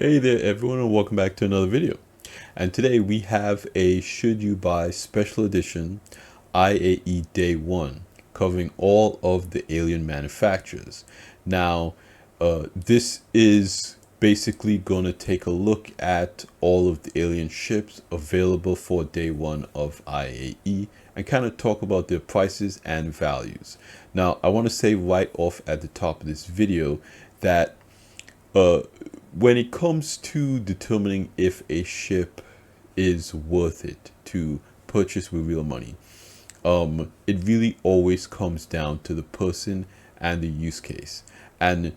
Hey there everyone and welcome back to another video. And today we have a Should You Buy Special Edition IAE Day 1 covering all of the alien manufacturers. Now this is basically going to take a look at all of the alien ships available for Day 1 of IAE and kind of talk about their prices and values. Now I want to say right off at the top of this video that uh, when it comes to determining if a ship is worth it to purchase with real money, it really always comes down to the person and the use case. And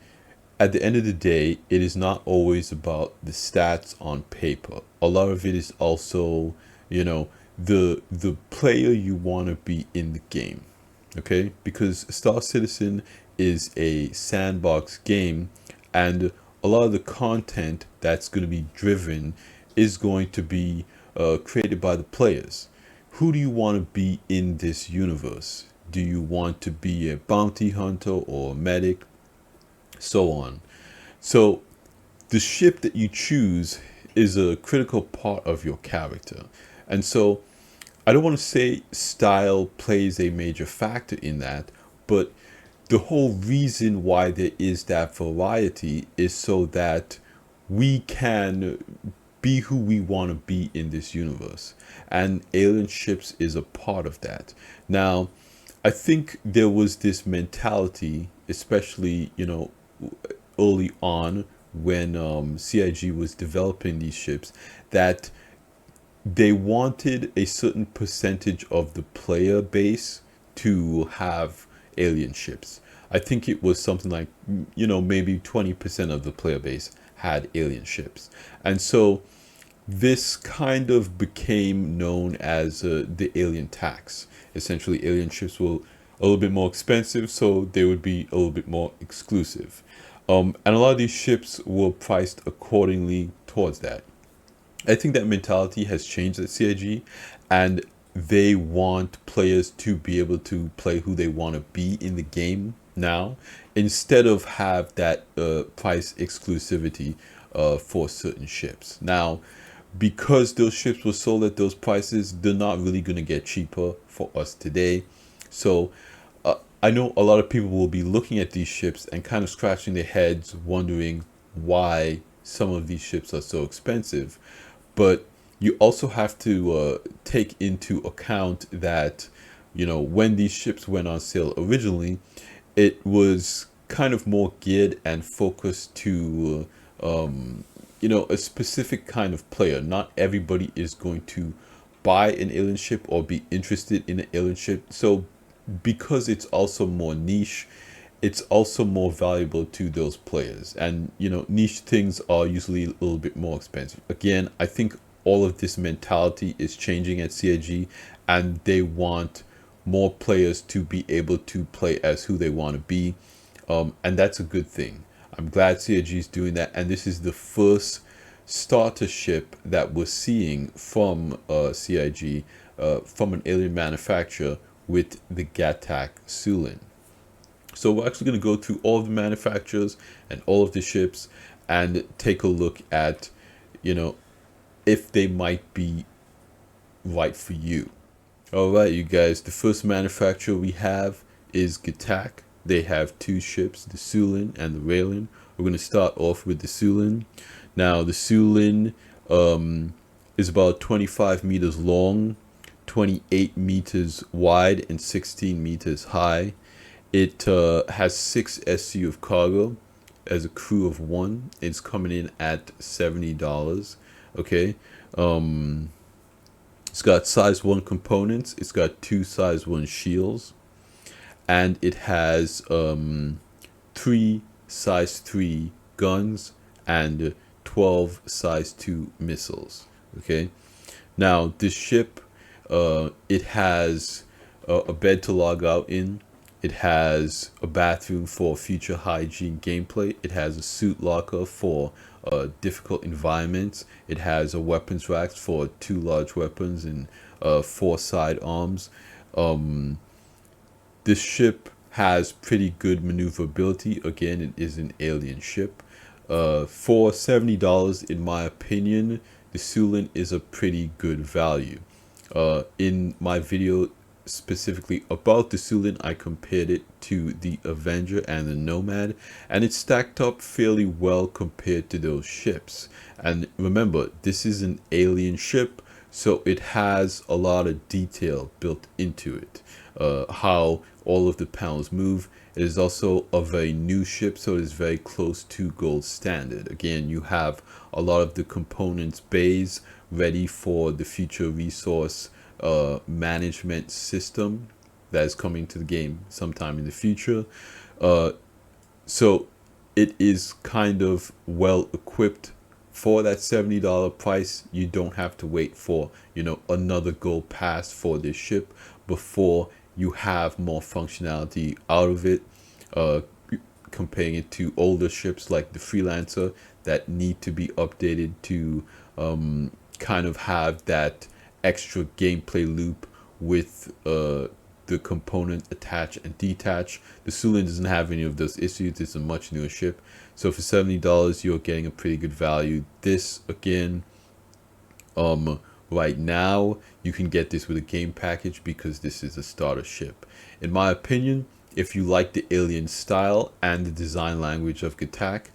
at the end of the day, it is not always about the stats on paper. A lot of it is also, the player you want to be in the game. Okay? Because Star Citizen is a sandbox game, and a lot of the content that's going to be driven is going to be created by the players. Who do you want to be in this universe? Do you want to be a bounty hunter or a medic? So on. So the ship that you choose is a critical part of your character. And so I don't want to say style plays a major factor in that, but the whole reason why there is that variety is so that we can be who we want to be in this universe, and alien ships is a part of that. Now I think there was this mentality, especially early on when CIG was developing these ships, that they wanted a certain percentage of the player base to have alien ships. I think it was something like, maybe 20% of the player base had alien ships. And so this kind of became known as the alien tax. Essentially, alien ships were a little bit more expensive, so they would be a little bit more exclusive. And a lot of these ships were priced accordingly towards that. I think that mentality has changed at CIG, and they want players to be able to play who they want to be in the game now, instead of have that price exclusivity for certain ships. Now, because those ships were sold at those prices, they're not really going to get cheaper for us today. So I know a lot of people will be looking at these ships and kind of scratching their heads, wondering why some of these ships are so expensive. But you also have to take into account that, when these ships went on sale originally, it was kind of more geared and focused to, a specific kind of player. Not everybody is going to buy an alien ship or be interested in an alien ship. So because it's also more niche, it's also more valuable to those players. And niche things are usually a little bit more expensive. Again, I think all of this mentality is changing at CIG, and they want more players to be able to play as who they want to be, and that's a good thing. I'm glad CIG is doing that, and this is the first starter ship that we're seeing from CIG, from an alien manufacturer, with the Gattac Sulin. So we're actually going to go through all of the manufacturers and all of the ships and take a look at, if they might be right for you. Alright, you guys, the first manufacturer we have is Gattac. They have two ships, the Sulin and the Raylin. We're going to start off with the Sulin. Now, the Sulin is about 25 meters long, 28 meters wide, and 16 meters high. It has 6 SU of cargo as a crew of 1. It's coming in at $70. Okay. It's got size 1 components. It's got 2 size 1 shields, and it has 3 size 3 guns and 12 size 2 missiles. Okay. Now this ship, it has a bed to log out in. It has a bathroom for future hygiene gameplay. It has a suit locker for difficult environments. It has a weapons rack for 2 large weapons and 4 side arms. This ship has pretty good maneuverability. Again, it is an alien ship. For $70, in my opinion, the Sulin is a pretty good value. In my video specifically about the Sulin, I compared it to the Avenger and the Nomad, and it stacked up fairly well compared to those ships. And remember, this is an alien ship, so it has a lot of detail built into it. How all of the panels move. It is also a very new ship, so it is very close to gold standard. Again, you have a lot of the components bays ready for the future resource management system that is coming to the game sometime in the future. So it is kind of well equipped for that $70 price. You don't have to wait for, another gold pass for this ship before you have more functionality out of it, comparing it to older ships like the Freelancer that need to be updated to kind of have that extra gameplay loop with the component attach and detach. The Sulin doesn't have any of those issues. It's a much newer ship, so for $70 you're getting a pretty good value. This again, right now you can get this with a game package because this is a starter ship. In my opinion, if you like the alien style and the design language of Gank,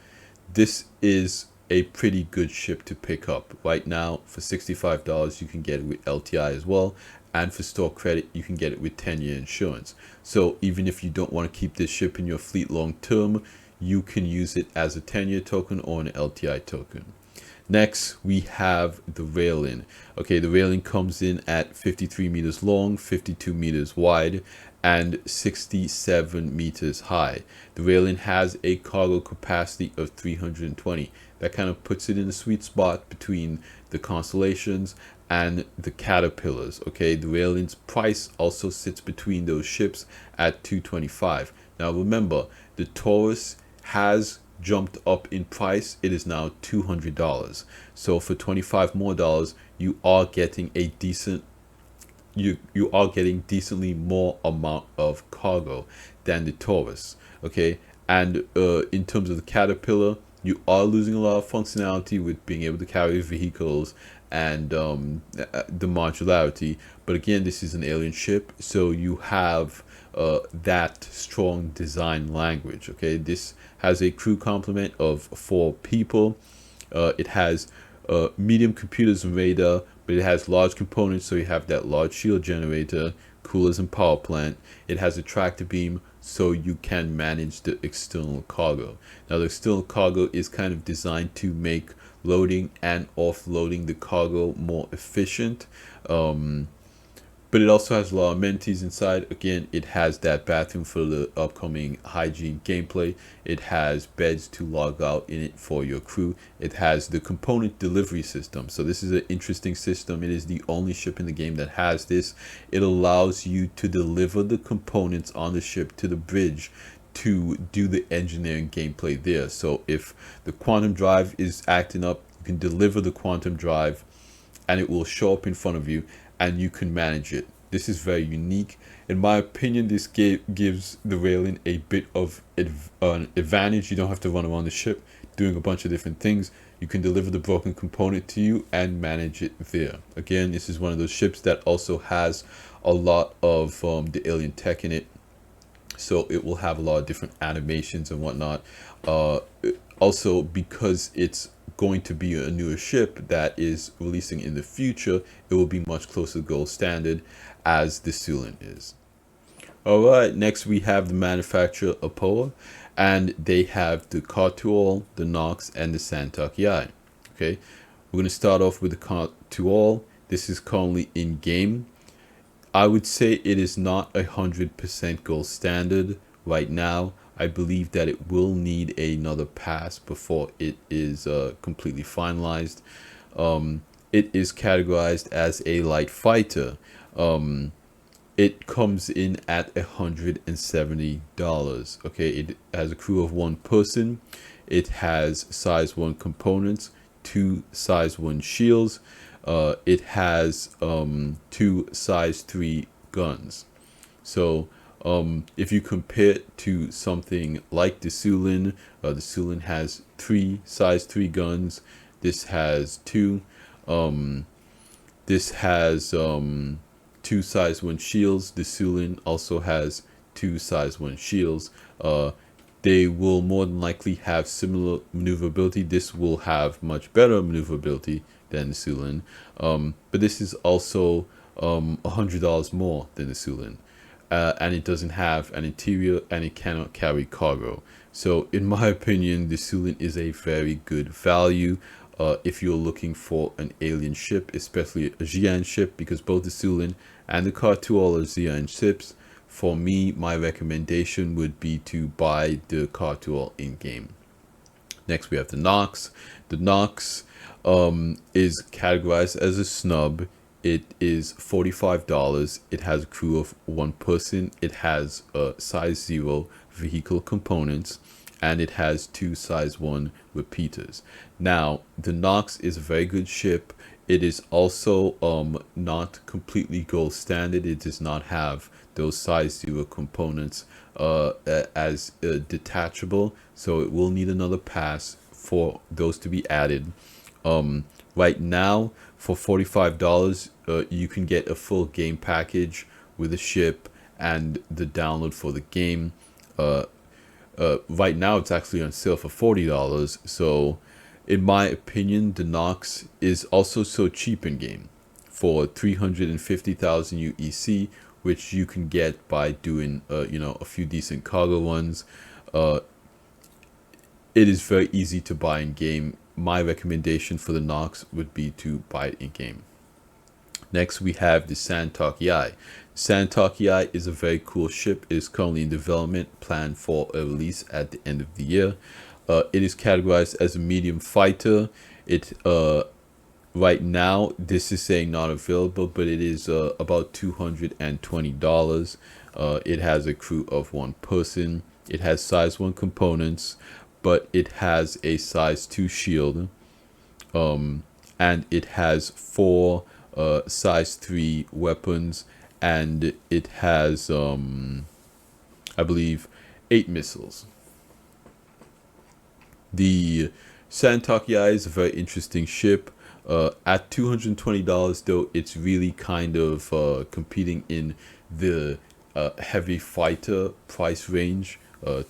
this is a pretty good ship to pick up. Right now for $65 you can get it with LTI as well, and for store credit you can get it with 10-year insurance. So even if you don't want to keep this ship in your fleet long term, you can use it as a 10-year token or an LTI token. Next, we have the railing. Okay, the railing comes in at 53 meters long, 52 meters wide, and 67 meters high. The railing has a cargo capacity of 320. That kind of puts it in the sweet spot between the constellations and the caterpillars. Okay, the railing's price also sits between those ships at 225. Now remember, the Taurus has jumped up in price. It is now $200. So for $25 more, you are getting a decent, you are getting decently more amount of cargo than the Taurus. Okay, and in terms of the Caterpillar, you are losing a lot of functionality with being able to carry vehicles and the modularity. But again, this is an alien ship, so you have that strong design language. Okay, this has a crew complement of 4 people. It has medium computers and radar, but it has large components, so you have that large shield generator, coolers and power plant. It has a tractor beam, so you can manage the external cargo. Now the external cargo is kind of designed to make loading and offloading the cargo more efficient, but it also has a lot of amenities inside. Again, it has that bathroom for the upcoming hygiene gameplay. It has beds to log out in it for your crew. It has the component delivery system. So this is an interesting system. It is the only ship in the game that has this. It allows you to deliver the components on the ship to the bridge to do the engineering gameplay there. So if the quantum drive is acting up, you can deliver the quantum drive and it will show up in front of you and you can manage it. This is very unique. In my opinion, this gives the railing a bit of an advantage. You don't have to run around the ship doing a bunch of different things. You can deliver the broken component to you and manage it there. Again, this is one of those ships that also has a lot of the alien tech in it, so it will have a lot of different animations and whatnot. Also, because it's going to be a newer ship that is releasing in the future, it will be much closer to gold standard as the Sulin is. Alright, next we have the manufacturer Apoa, and they have the Cartual, the Nox, and the Santakii. Okay, we're going to start off with the Cartual. This is currently in game. I would say it is not 100% gold standard right now. I believe that it will need another pass before it is completely finalized. It is categorized as a light fighter. It comes in at $170. Okay, it has a crew of 1 person. It has size 1 components, 2 size 1 shields. It has 2 size 3 guns. So If you compare it to something like the Sulin has size 3 guns. This has two. This has two size 1 shields. The Sulin also has two size 1 shields. They will more than likely have similar maneuverability. This will have much better maneuverability than the Sulin. But this is also $100 more than the Sulin. And it doesn't have an interior, and it cannot carry cargo. So in my opinion, the Sulin is a very good value if you're looking for an alien ship, especially a Xi'an ship, because both the Sulin and the Cartual are Xi'an ships. For me, my recommendation would be to buy the Cartual in-game. Next, we have the Nox. The Nox is categorized as a snub. It is $45. It has a crew of 1 person. It has size 0 vehicle components, and it has 2 size 1 repeaters. Now, the Nox is a very good ship. It is also not completely gold standard. It does not have those size 0 components as detachable, so it will need another pass for those to be added. Right now, for $45, you can get a full game package with the ship and the download for the game. Right now, it's actually on sale for $40. So, in my opinion, the Nox is also so cheap in game for 350,000 UEC, which you can get by doing, a few decent cargo ones. It is very easy to buy in game. My recommendation for the Nox would be to buy it in game. Next, we have the Santokiai. Santokiai is a very cool ship. It is currently in development, planned for a release at the end of the year. It is categorized as a medium fighter. Right now, this is saying not available, but it is about $220. It has a crew of 1 person. It has size 1 components, but it has a size 2 shield, and it has 4 size 3 weapons, and it has I believe 8 missiles. The Santokiai is a very interesting ship. At $220 though, it's really kind of competing in the heavy fighter price range.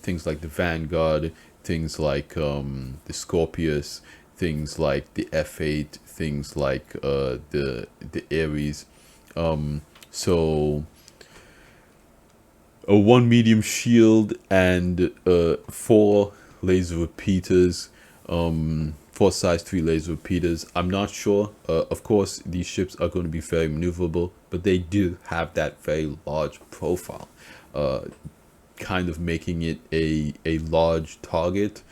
Things like the Vanguard, things like the Scorpius, things like the F8, things like the Ares. So a 1 medium shield and 4 laser repeaters, 4 size 3 laser repeaters. I'm not sure. Of course, these ships are going to be very maneuverable, but they do have that very large profile, kind of making it a large target.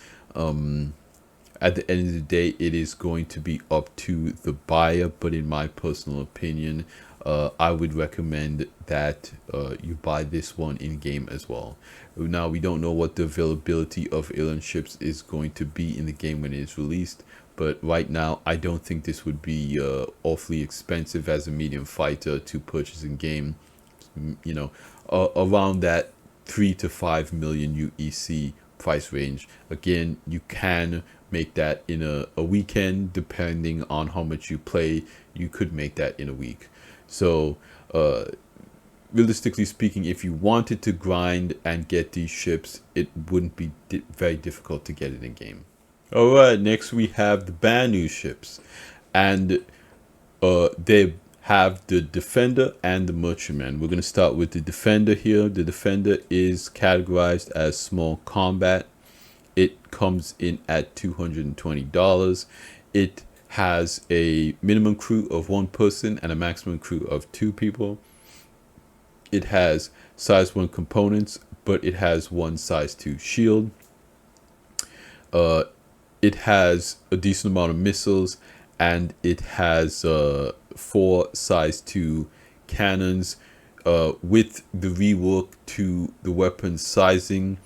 At the end of the day, it is going to be up to the buyer, but in my personal opinion, I would recommend that you buy this one in game as well. Now, we don't know what the availability of alien ships is going to be in the game when it is released, but right now I don't think this would be awfully expensive as a medium fighter to purchase in game. Around that 3 to 5 million UEC price range. Again, you can make that in a weekend. Depending on how much you play, you could make that in a week. So realistically speaking, if you wanted to grind and get these ships, it wouldn't be very difficult to get it in game. All right, next we have the Bandnew ships, and they have the Defender and the Merchantman. We're going to start with the Defender here. The Defender is categorized as small combat. It comes in at $220. It has a minimum crew of 1 person and a maximum crew of 2 people. It has size 1 components, but it has 1 size 2 shield. It has a decent amount of missiles, and it has 4 size 2 cannons. With the rework to the weapon sizing,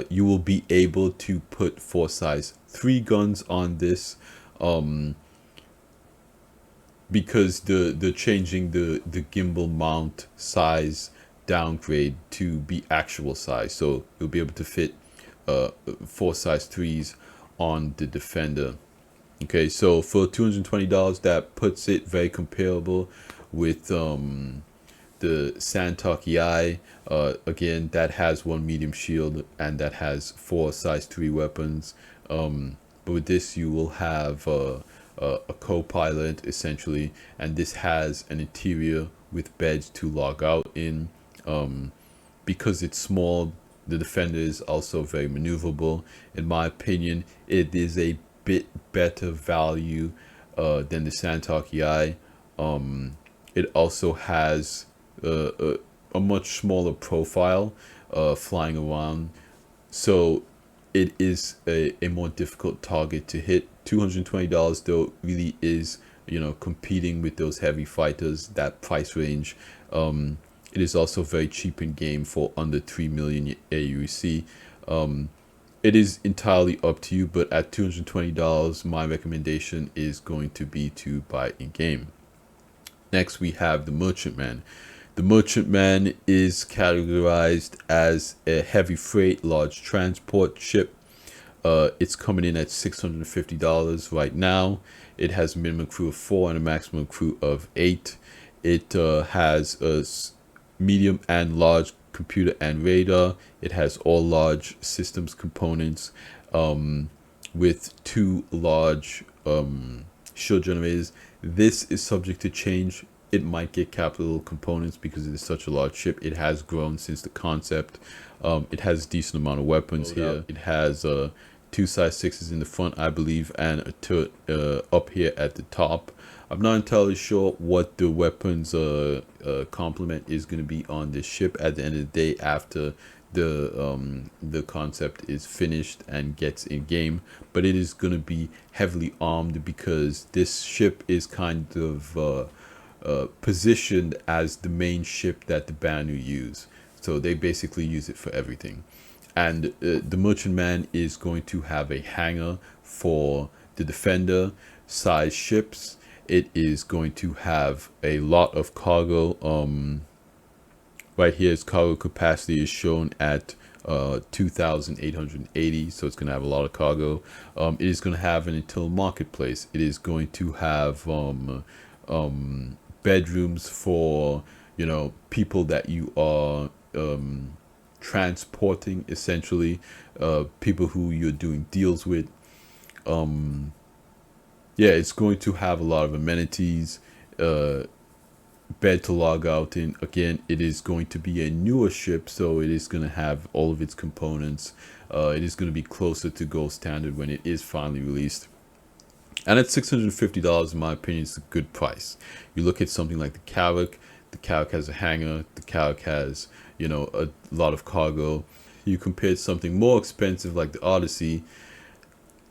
you will be able to put 4 size 3 guns on this, because the changing the gimbal mount size downgrade to be actual size, so you'll be able to fit 4 size 3s on the Defender. Okay, so for $220, that puts it very comparable with the Santok EI. Again, that has 1 medium shield and that has 4 size 3 weapons. But with this, you will have a co-pilot essentially, and this has an interior with beds to log out in. Because it's small, the Defender is also very maneuverable. In my opinion, it is a bit better value than the Santok EI. It also has a much smaller profile flying around, so it is a more difficult target to hit. $220 though really is, competing with those heavy fighters, that price range. It is also very cheap in game for under 3 million aUEC. It is entirely up to you, but at $220, my recommendation is going to be to buy in game. Next, we have the Merchantman. The Merchantman is categorized as a heavy freight, large transport ship. It's coming in at $650 right now. It has a minimum crew of 4 and a maximum crew of 8. It has a medium and large computer and radar. It has all large systems components with 2 large shield generators. This is subject to change. It might get capital components because it is such a large ship. It has grown since the concept. It has a decent amount of weapons here. It has 2 size 6s in the front, I believe, and a turret up here at the top. I'm not entirely sure what the weapons complement is going to be on this ship at the end of the day after the concept is finished and gets in game, but it is going to be heavily armed because this ship is kind of positioned as the main ship that the Bandnew use. So they basically use it for everything. And the Merchantman is going to have a hangar for the Defender size ships. It is going to have a lot of cargo. Right here, its cargo capacity is shown at 2,880, so it's going to have a lot of cargo. It is going to have an internal marketplace. It is going to have bedrooms for people that you are transporting, essentially, people who you're doing deals with. Yeah, it's going to have a lot of amenities, bed to log out in. Again, it is going to be a newer ship, so it is going to have all of its components. It is going to be closer to gold standard when it is finally released. And at $650, in my opinion, it's a good price. You look at something like the Calic. The Calic has a hangar. The Calic has, a lot of cargo. You compare something more expensive like the Odyssey.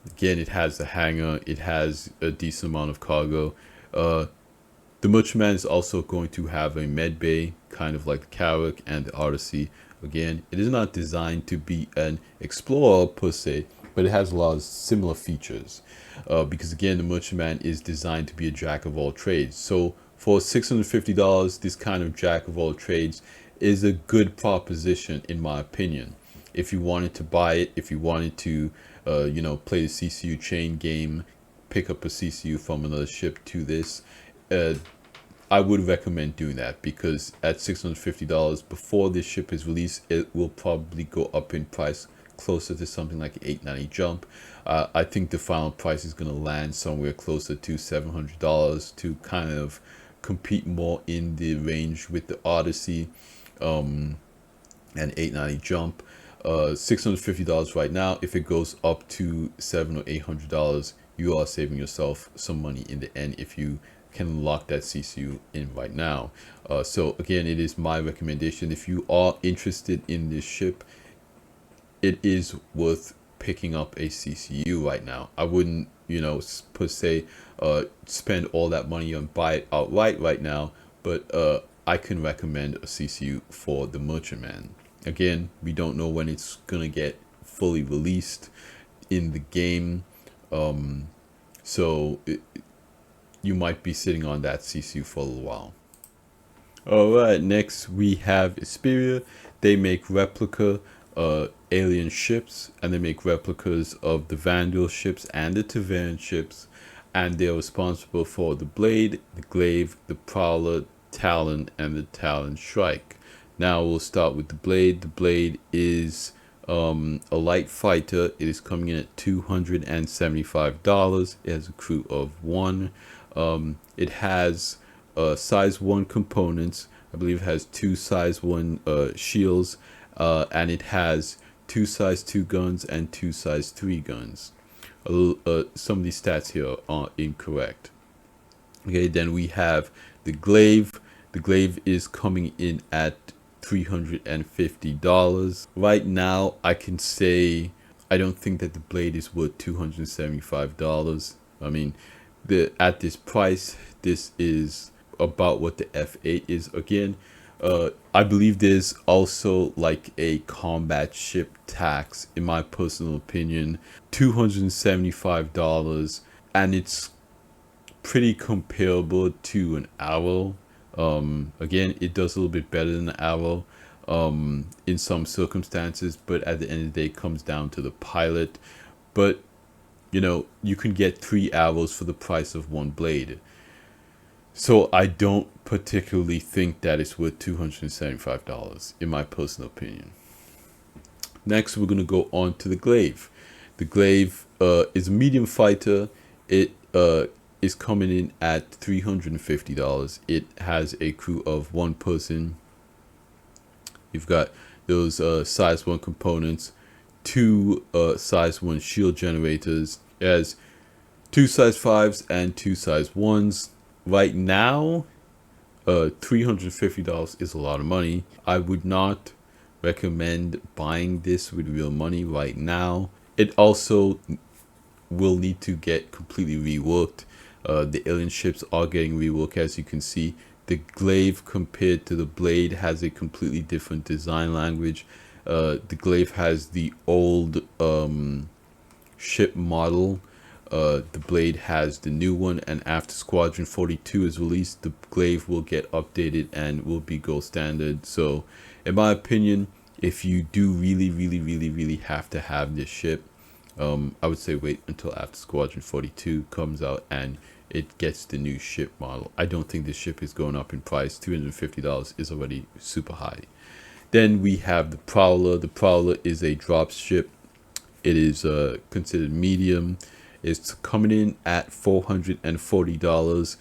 Again, it has the hangar. It has a decent amount of cargo. The Merchantman is also going to have a med bay, kind of like the Calic and the Odyssey. Again, it is not designed to be an explorer per se, but it has a lot of similar features. Because again, the Merchantman is designed to be a jack of all trades. So for $650, this kind of jack of all trades is a good proposition, in my opinion. If you wanted to buy it, if you wanted to, play the CCU chain game, pick up a CCU from another ship to this, I would recommend doing that, because at $650 before this ship is released, it will probably go up in price closer to something like an 890 jump. I think the final price is going to land somewhere closer to $700 to kind of compete more in the range with the Odyssey and 890 jump. $650 right now. If it goes up to $700 or $800, you are saving yourself some money in the end if you can lock that CCU in right now. So again, it is my recommendation. If you are interested in this ship, it is worth picking up a CCU right now. I wouldn't, per se, spend all that money and buy it outright right now, but I can recommend a CCU for the Merchantman. Again, we don't know when it's gonna get fully released in the game, so you might be sitting on that CCU for a little while. All right, next we have Isperia. They make replica alien ships, and they make replicas of the Vandal ships and the Taveran ships, and they're responsible for the Blade, the Glaive, the Prowler, Talon, and the Talon Strike. Now we'll start with the Blade. The Blade is a light fighter. It is coming in at $275. It has a crew of one. It has size 1 components. I believe it has 2 size 1 shields, and it has 2 size 2 guns and 2 size 3 guns. Some of these stats here are incorrect. Okay, then we have the Glaive. The Glaive is coming in at $350. Right now, I can say I don't think that the Blade is worth $275. I mean, at this price, this is about what the F8 is. Again, I believe there's also like a combat ship tax, in my personal opinion, $275, and it's pretty comparable to an Arrow. Again, it does a little bit better than the Arrow in some circumstances, but at the end of the day, it comes down to the pilot. But you know, you can get 3 arrows for the price of 1 blade. So I don't particularly think that it's worth $275, in my personal opinion. Next, we're going to go on to the Glaive. The Glaive is a medium fighter. It is coming in at $350. It has a crew of 1 person. You've got those size 1 components, 2 size 1 shield generators. It has 2 size 5s and 2 size 1s. Right now, $350 is a lot of money. I would not recommend buying this with real money right now. It also will need to get completely reworked. The alien ships are getting reworked, as you can see. The Glaive compared to the Blade has a completely different design language. The Glaive has the old ship model. The Blade has the new one, and after Squadron 42 is released, the Glaive will get updated and will be gold standard. So in my opinion, if you do really have to have this ship, I would say wait until after Squadron 42 comes out and it gets the new ship model. I don't think this ship is going up in price. $250 is already super high. Then we have the Prowler. The Prowler is a drop ship. It is considered medium. It's coming in at $440,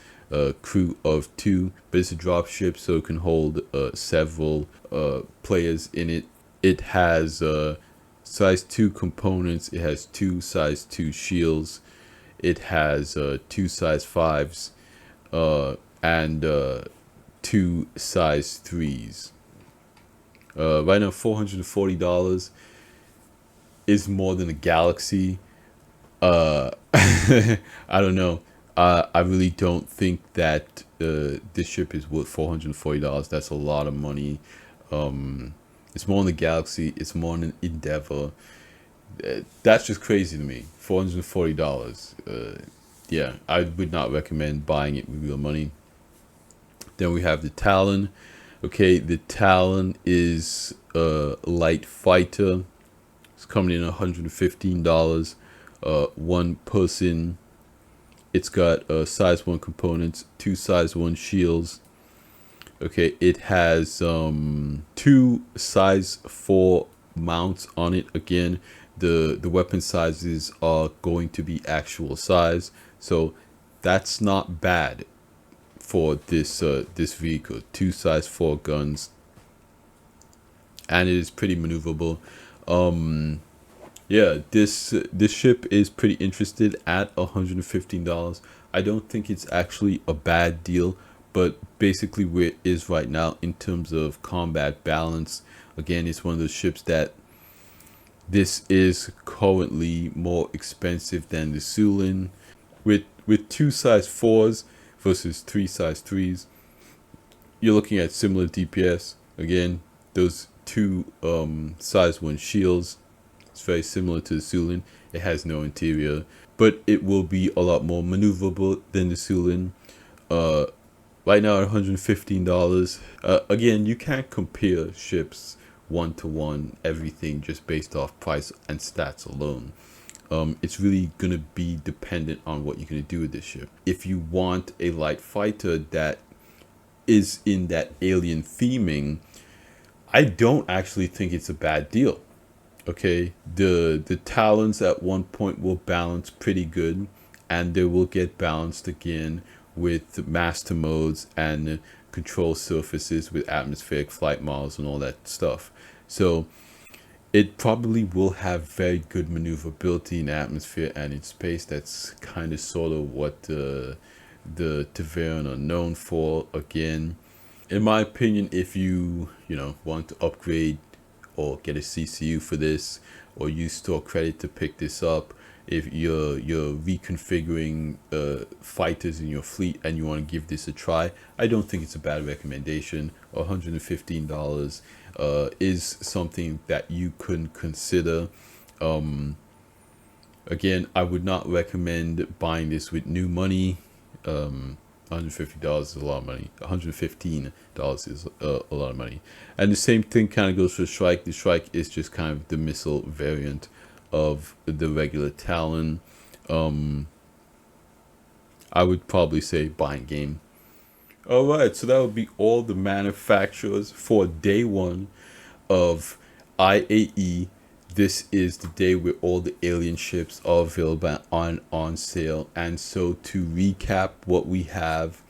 crew of 2, but it's a drop ship, so it can hold several players in it. It has size 2 components. It has 2 size 2 shields. It has 2 size 5s and 2 size 3s. Right now, $440 is more than a Galaxy. I don't know. I really don't think that this ship is worth $440. That's a lot of money. It's more than the Galaxy. It's more than Endeavor. That's just crazy to me. $440. Yeah, I would not recommend buying it with real money. Then we have the Talon. Okay, the Talon is a light fighter. It's coming in $115. 1 person. It's got size 1 components, 2 size 1 shields. Okay, it has 2 size 4 mounts on it. Again, the weapon sizes are going to be actual size, so that's not bad for this this vehicle. 2 size 4 guns, and it is pretty maneuverable. Yeah, this ship is pretty interested at $115. I don't think it's actually a bad deal, but basically where it is right now in terms of combat balance, again, it's one of those ships that this is currently more expensive than the Sulin. With 2 size 4s versus 3 size 3s, you're looking at similar DPS. Again, those 2 size 1 shields. It's very similar to the Sulin. It has no interior, but it will be a lot more maneuverable than the Sulin. right now at $115. Again, you can't compare ships one to one, everything just based off price and stats alone. It's really going to be dependent on what you're going to do with this ship. If you want a light fighter that is in that alien theming, I don't actually think it's a bad deal. Okay, the talons at one point will balance pretty good, and they will get balanced again with master modes and control surfaces with atmospheric flight models and all that stuff. So it probably will have very good maneuverability in atmosphere and in space. That's kind of sort of what the Tavern are known for. Again, in my opinion, if you want to upgrade or get a CCU for this, or use store credit to pick this up, if you're reconfiguring fighters in your fleet and you want to give this a try, I don't think it's a bad recommendation. $115 is something that you can consider. Again, I would not recommend buying this with new money. $150 is a lot of money. $115 is a lot of money. And the same thing kind of goes for the Shrike. The Shrike is just kind of the missile variant of the regular Talon. I would probably say buying game. Alright, so that would be all the manufacturers for day one of IAE. This is the day where all the alien ships are available on sale. And so to recap what we have,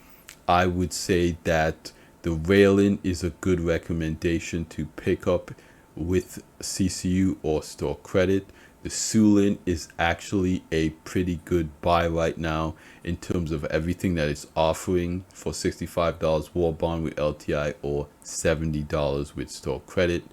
I would say that the Railin is a good recommendation to pick up with CCU or store credit. The Sulin is actually a pretty good buy right now in terms of everything that it's offering for $65 war bond with LTI or $70 with store credit.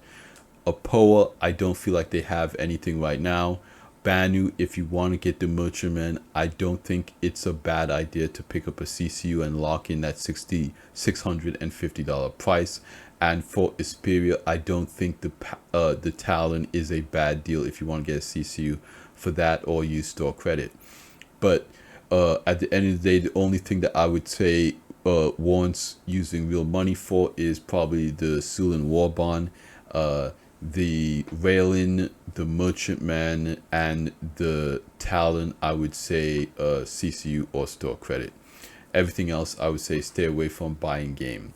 Apoa, I don't feel like they have anything right now. Bandnew, if you want to get the Merchantman, I don't think it's a bad idea to pick up a CCU and lock in that $650 price. And for Isperia, I don't think the Talon is a bad deal if you want to get a CCU for that or use store credit. But at the end of the day, the only thing that I would say warrants using real money for is probably the Sulin War Bond, the Railin, the Merchantman, and the Talon. I would say CCU or store credit. Everything else, I would say stay away from buying game.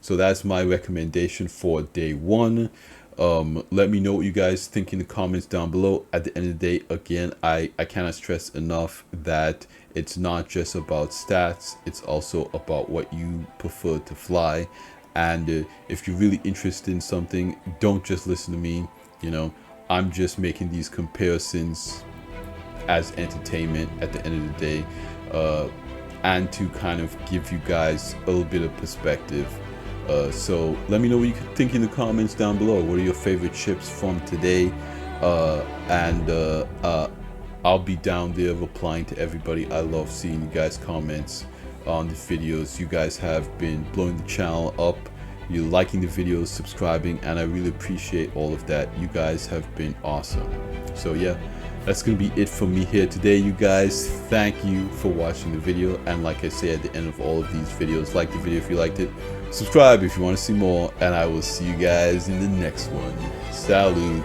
So that's my recommendation for day one. Let me know what you guys think in the comments down below. At the end of the day, again, I cannot stress enough that it's not just about stats. It's also about what you prefer to fly. And if you're really interested in something, don't just listen to me. I'm just making these comparisons as entertainment at the end of the day, and to kind of give you guys a little bit of perspective. So let me know what you think in the comments down below. What are your favorite ships from today? I'll be down there replying to everybody. I love seeing you guys' comments on the videos. You guys have been blowing the channel up. You're liking the videos, subscribing, and I really appreciate all of that. You guys have been awesome. So yeah, that's gonna be it for me here today, you guys. Thank you for watching the video, and like I say at the end of all of these videos, like the video if you liked it, subscribe if you want to see more, and I will see you guys in the next one. Salute.